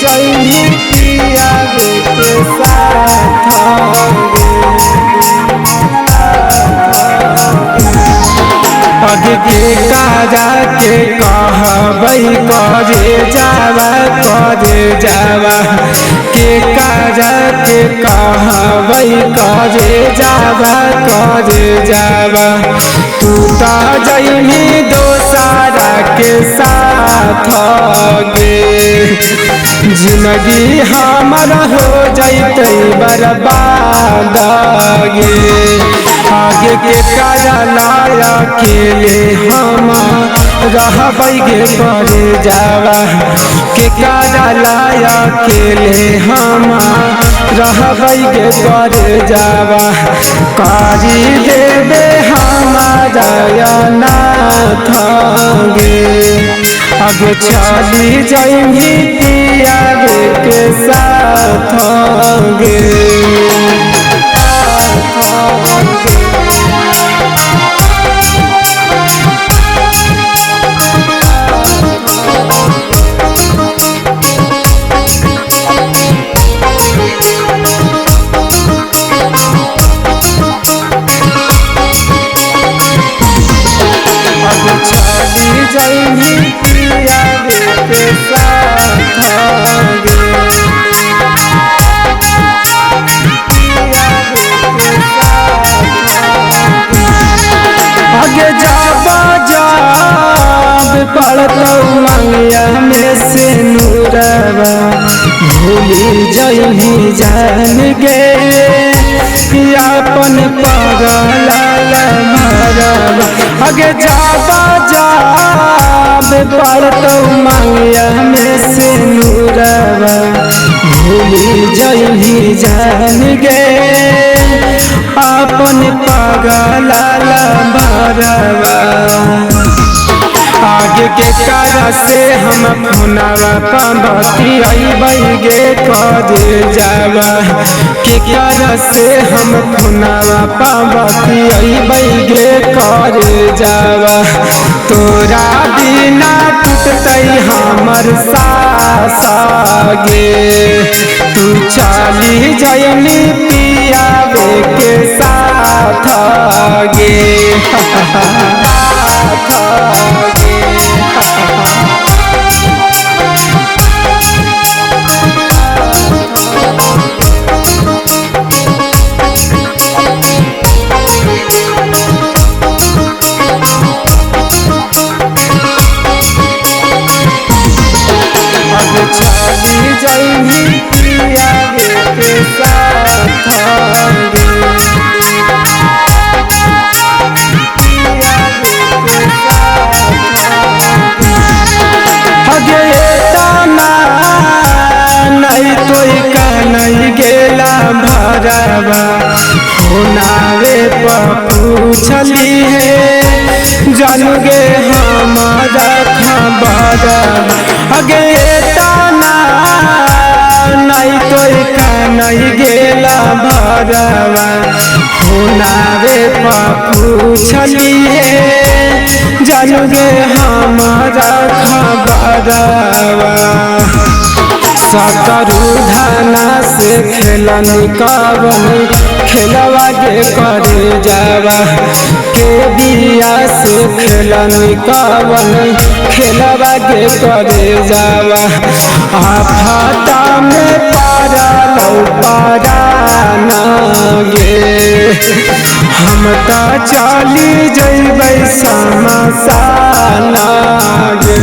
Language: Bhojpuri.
जइनी पिया के साथ आगे के काजा के कहबै करे जावा के काजा के कहबै करे जावा तू तो जइनी दोसारा के साथ गे जिंदगी हमर हो जैते बर्बाद गे आगे के काजा लाया अकेले हम रहबै गे करे जावा के काजा लाया अकेले हम रहबै गे करे जावा कारी देवे हमारा नाथ गे आगे चली जइनी पिया के साथ गे जइनी पिया के साथ आगे जाब पड़तौ मंगिया में से नूरवा भूली जइनी जान गे अपन पागल मरवा आगे जाब पड़तौ मंगिया में से नूरवा भूली जइनी जान गे अपन पागल मरवा आगे के काजा से हम फोनवा पाबती अइबै गे करे जावा के काजा से हम फोनवा पाबती अइबै गे करे जावा तोरा बिना टूटतै हमर सास गे तू चली जइनी पिया के साथ गे चली जइनी पिया के साथ गे तना नहीं तोई का नहीं गेला भरवा होनावे पूछली है जानू गे हमारा खबर अगे तना नहीं तोई का नहीं गेला भरवा होनावे पूछली है जानू गे हमारा खबरवा सकरू धाना से खेलन कवन खेलवा गे करे जावा के बिया से खेलन कवन खेलवा गे करे जावा आफाता में पारा गे हम तो चली जइबै समसान गे।